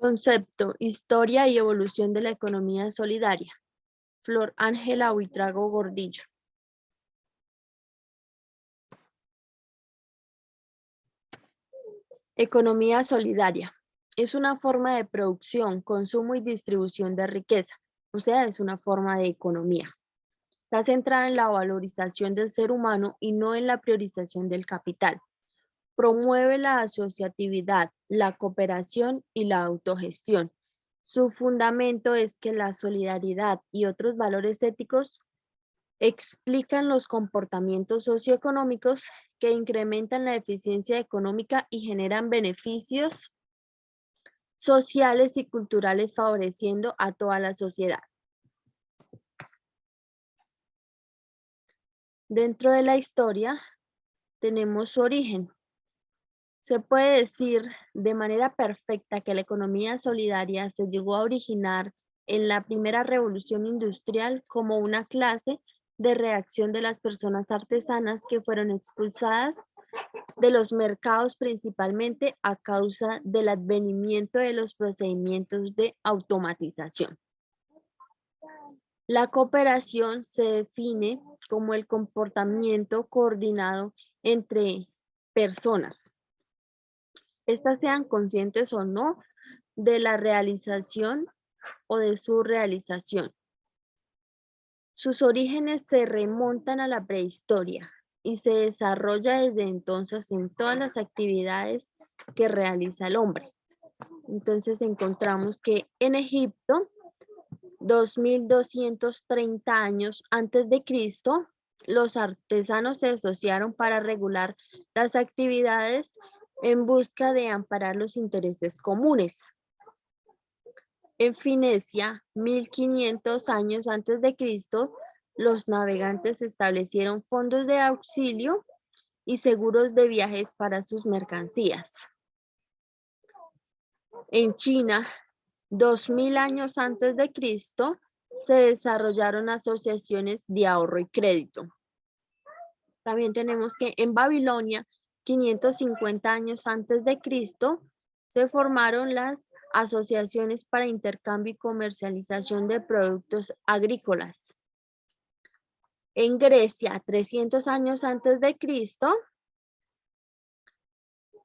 Concepto, historia y evolución de la economía solidaria. Flor Ángela Buitrago Gordillo. Economía solidaria. Es una forma de producción, consumo y distribución de riqueza, o sea, es una forma de economía. Está centrada en la valorización del ser humano y no en la priorización del capital. Promueve la asociatividad, la cooperación y la autogestión. Su fundamento es que la solidaridad y otros valores éticos explican los comportamientos socioeconómicos que incrementan la eficiencia económica y generan beneficios sociales y culturales favoreciendo a toda la sociedad. Dentro de la historia tenemos su origen. Se puede decir de manera perfecta que la economía solidaria se llegó a originar en la primera revolución industrial como una clase de reacción de las personas artesanas que fueron expulsadas de los mercados principalmente a causa del advenimiento de los procedimientos de automatización. La cooperación se define como el comportamiento coordinado entre personas, estas sean conscientes o no de la realización o de su realización. Sus orígenes se remontan a la prehistoria y se desarrolla desde entonces en todas las actividades que realiza el hombre. Entonces encontramos que en Egipto, 2230 años antes de Cristo, los artesanos se asociaron para regular las actividades en busca de amparar los intereses comunes. En Finesia, 1500 años antes de Cristo, los navegantes establecieron fondos de auxilio y seguros de viajes para sus mercancías. En China, 2000 años antes de Cristo, se desarrollaron asociaciones de ahorro y crédito. También tenemos que en Babilonia, 550 años antes de Cristo, se formaron las asociaciones para intercambio y comercialización de productos agrícolas. En Grecia, 300 años antes de Cristo,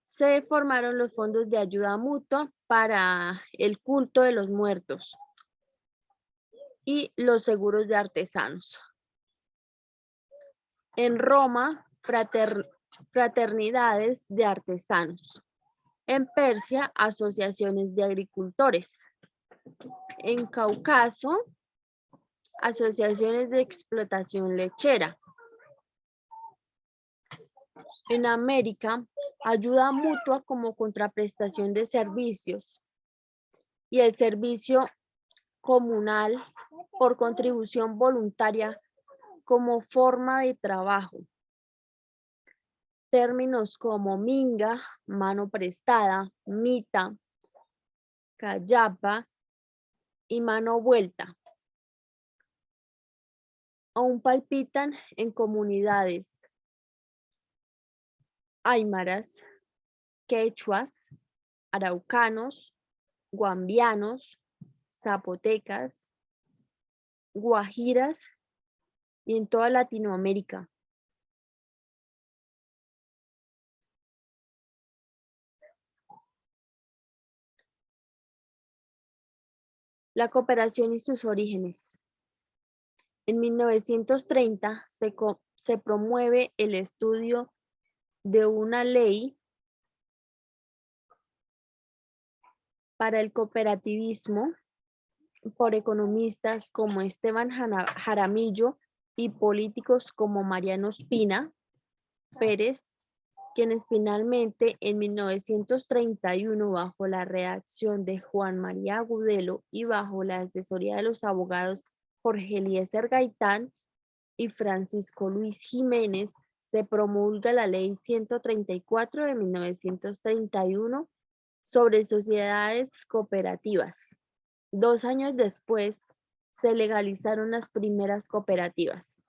se formaron los fondos de ayuda mutua para el culto de los muertos y los seguros de artesanos. En Roma, fraternidades de artesanos. En Persia, asociaciones de agricultores. En Cáucaso, asociaciones de explotación lechera. En América, ayuda mutua como contraprestación de servicios. Y el servicio comunal por contribución voluntaria como forma de trabajo. Términos como minga, mano prestada, mita, callapa y mano vuelta. Aún palpitan en comunidades aymaras, quechuas, araucanos, guambianos, zapotecas, guajiras y en toda Latinoamérica. La cooperación y sus orígenes. En 1930 se promueve el estudio de una ley para el cooperativismo por economistas como Esteban Jaramillo y políticos como Mariano Espina Pérez, quienes finalmente en 1931, bajo la redacción de Juan María Agudelo y bajo la asesoría de los abogados Jorge Eliezer Gaitán y Francisco Luis Jiménez, se promulga la Ley 134 de 1931 sobre sociedades cooperativas. 2 años después, se legalizaron las primeras cooperativas,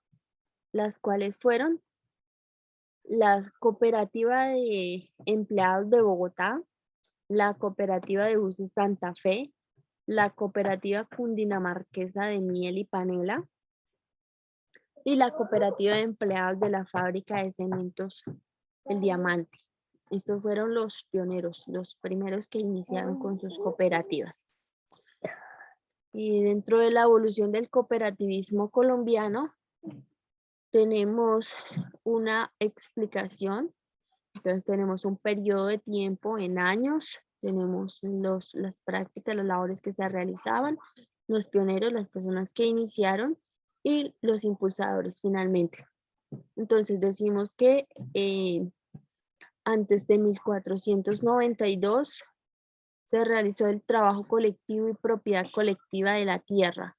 las cuales fueron la Cooperativa de Empleados de Bogotá, la Cooperativa de Buses Santa Fe, la Cooperativa Cundinamarquesa de Miel y Panela y la Cooperativa de Empleados de la Fábrica de Cementos El Diamante. Estos fueron los pioneros, los primeros que iniciaron con sus cooperativas. Y dentro de la evolución del cooperativismo colombiano, tenemos una explicación. Entonces tenemos un periodo de tiempo en años, tenemos las prácticas, las labores que se realizaban, los pioneros, las personas que iniciaron y los impulsadores finalmente. Entonces decimos que antes de 1492 se realizó el trabajo colectivo y propiedad colectiva de la tierra.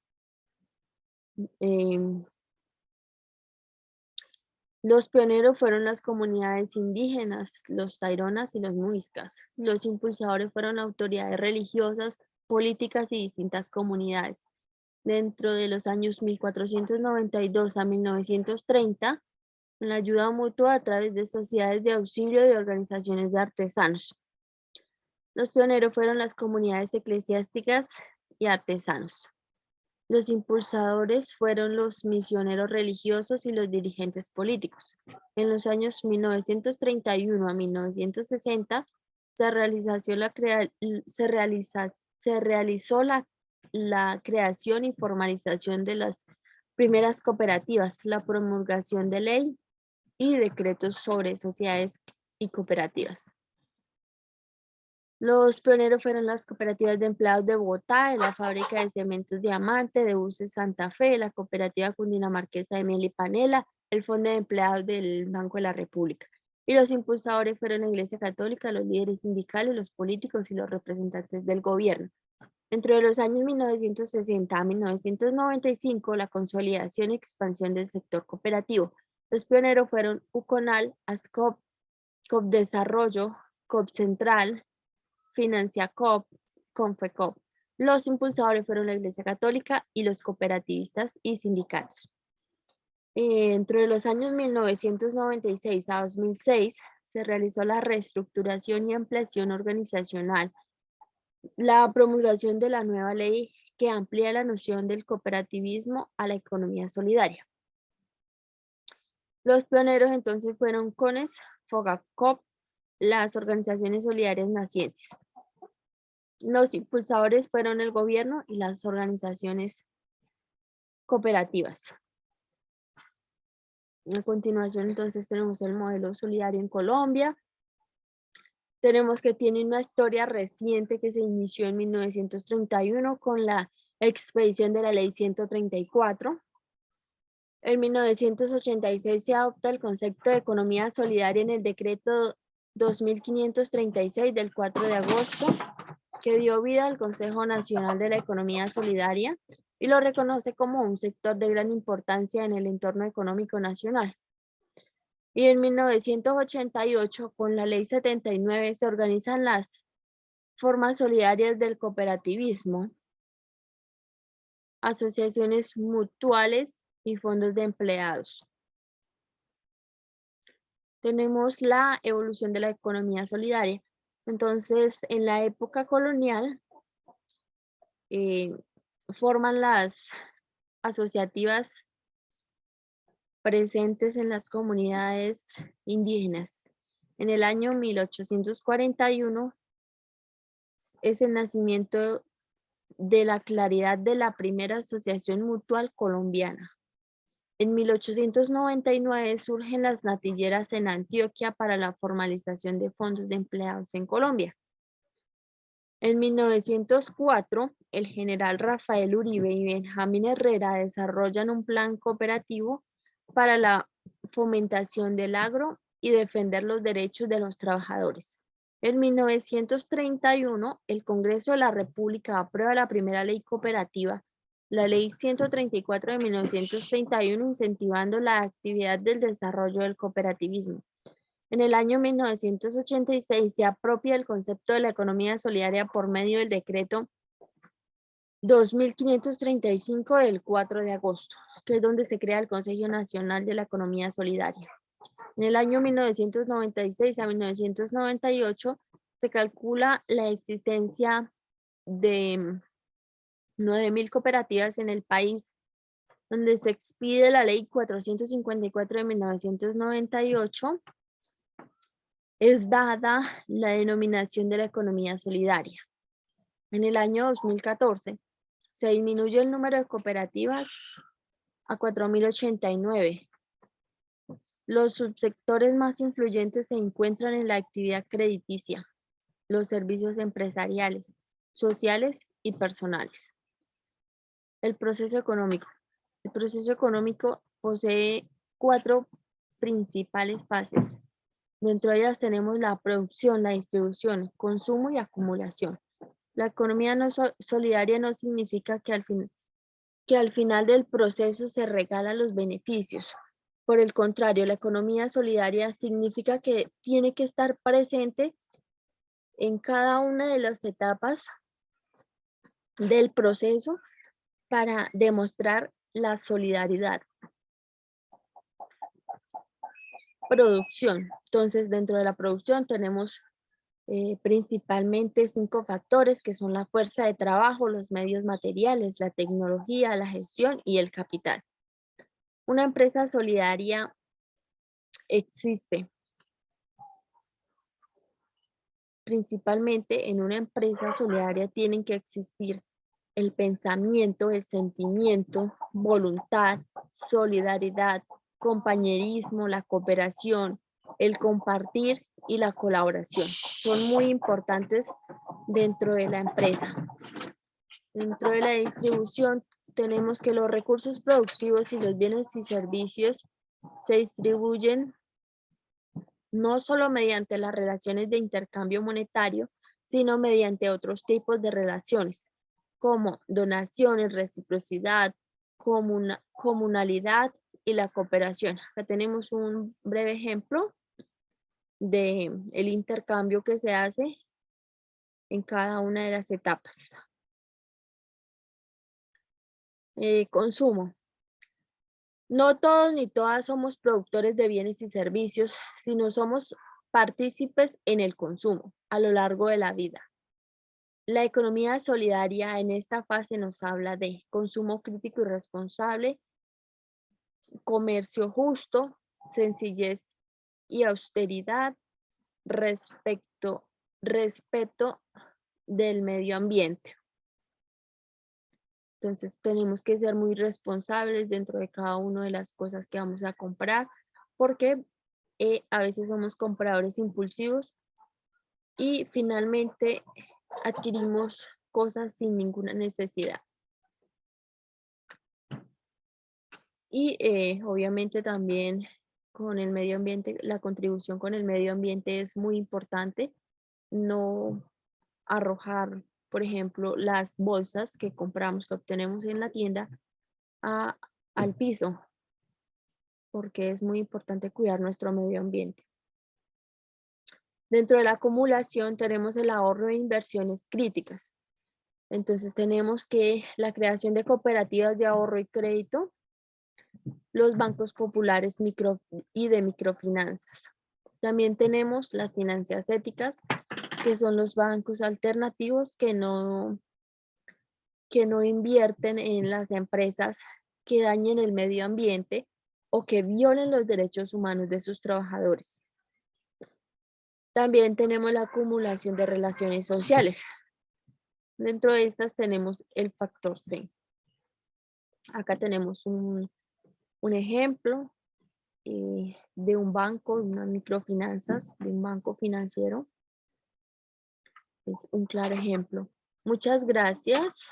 Los pioneros fueron las comunidades indígenas, los taironas y los muiscas. Los impulsadores fueron autoridades religiosas, políticas y distintas comunidades. Dentro de los años 1492 a 1930, la ayuda mutua a través de sociedades de auxilio y organizaciones de artesanos. Los pioneros fueron las comunidades eclesiásticas y artesanos. Los impulsadores fueron los misioneros religiosos y los dirigentes políticos. En los años 1931 a 1960 se realizó la creación y formalización de las primeras cooperativas, la promulgación de ley y decretos sobre sociedades y cooperativas. Los pioneros fueron las cooperativas de empleados de Bogotá, de la fábrica de cementos Diamante, de buses Santa Fe, la cooperativa cundinamarquesa de Miel y Panela, el Fondo de Empleados del Banco de la República. Y los impulsadores fueron la Iglesia Católica, los líderes sindicales, los políticos y los representantes del gobierno. Entre los años 1960 a 1995, la consolidación y expansión del sector cooperativo. Los pioneros fueron UCONAL, ASCOP, COPDesarrollo, COPCentral, FinanciaCoop, Confecoop. Los impulsadores fueron la Iglesia Católica y los cooperativistas y sindicatos. Entre los años 1996 a 2006 se realizó la reestructuración y ampliación organizacional, la promulgación de la nueva ley que amplía la noción del cooperativismo a la economía solidaria. Los pioneros entonces fueron CONES, FOGACOP, las organizaciones solidarias nacientes. Los impulsadores fueron el gobierno y las organizaciones cooperativas. A continuación, entonces, tenemos el modelo solidario en Colombia. Tenemos que tiene una historia reciente que se inició en 1931 con la expedición de la Ley 134. En 1986 se adopta el concepto de economía solidaria en el decreto 2536 del 4 de agosto, que dio vida al Consejo Nacional de la Economía Solidaria y lo reconoce como un sector de gran importancia en el entorno económico nacional. Y en 1988, con la Ley 79, se organizan las formas solidarias del cooperativismo, asociaciones mutuales y fondos de empleados. Tenemos la evolución de la economía solidaria. Entonces, en la época colonial, forman las asociativas presentes en las comunidades indígenas. En el año 1841 es el nacimiento de la claridad de la primera asociación mutual colombiana. En 1899 surgen las natilleras en Antioquia para la formalización de fondos de empleados en Colombia. En 1904, el general Rafael Uribe y Benjamín Herrera desarrollan un plan cooperativo para la fomentación del agro y defender los derechos de los trabajadores. En 1931, el Congreso de la República aprueba la primera ley cooperativa, la Ley 134 de 1931, incentivando la actividad del desarrollo del cooperativismo. En el año 1986 se apropia el concepto de la economía solidaria por medio del decreto 2535 del 4 de agosto, que es donde se crea el Consejo Nacional de la Economía Solidaria. En el año 1996 a 1998 Se calcula la existencia de 9.000 cooperativas en el país, donde se expide la ley 454 de 1998, es dada la denominación de la economía solidaria. En el año 2014 se disminuye el número de cooperativas a 4.089. Los subsectores más influyentes se encuentran en la actividad crediticia, los servicios empresariales, sociales y personales. El proceso económico. El proceso económico posee 4 principales fases. Dentro de ellas tenemos la producción, la distribución, consumo y acumulación. La economía no solidaria no significa que al final del proceso se regalan los beneficios. Por el contrario, la economía solidaria significa que tiene que estar presente en cada una de las etapas del proceso para demostrar la solidaridad. Producción. Entonces, dentro de la producción tenemos principalmente 5 factores que son la fuerza de trabajo, los medios materiales, la tecnología, la gestión y el capital. Una empresa solidaria existe principalmente en una empresa solidaria tienen que existir el pensamiento, el sentimiento, voluntad, solidaridad, compañerismo, la cooperación, el compartir y la colaboración. Son muy importantes dentro de la empresa. Dentro de la distribución tenemos que los recursos productivos y los bienes y servicios se distribuyen no solo mediante las relaciones de intercambio monetario, sino mediante otros tipos de relaciones, como donaciones, reciprocidad, comunalidad y la cooperación. Acá tenemos un breve ejemplo de el intercambio que se hace en cada una de las etapas. Consumo. No todos ni todas somos productores de bienes y servicios, sino somos partícipes en el consumo a lo largo de la vida. La economía solidaria en esta fase nos habla de consumo crítico y responsable, comercio justo, sencillez y austeridad, respeto del medio ambiente. Entonces tenemos que ser muy responsables dentro de cada una de las cosas que vamos a comprar, porque a veces somos compradores impulsivos y finalmente adquirimos cosas sin ninguna necesidad. Y obviamente también con el medio ambiente, la contribución con el medio ambiente es muy importante. No arrojar, por ejemplo, las bolsas que compramos, que obtenemos en la tienda, al piso, porque es muy importante cuidar nuestro medio ambiente. Dentro de la acumulación tenemos el ahorro de inversiones críticas. Entonces tenemos que la creación de cooperativas de ahorro y crédito, los bancos populares y de microfinanzas. También tenemos las finanzas éticas, que son los bancos alternativos que no invierten en las empresas que dañen el medio ambiente o que violen los derechos humanos de sus trabajadores. También tenemos la acumulación de relaciones sociales. Dentro de estas tenemos el factor C. Acá tenemos un ejemplo de un banco, unas microfinanzas, de un banco financiero. Es un claro ejemplo. Muchas gracias.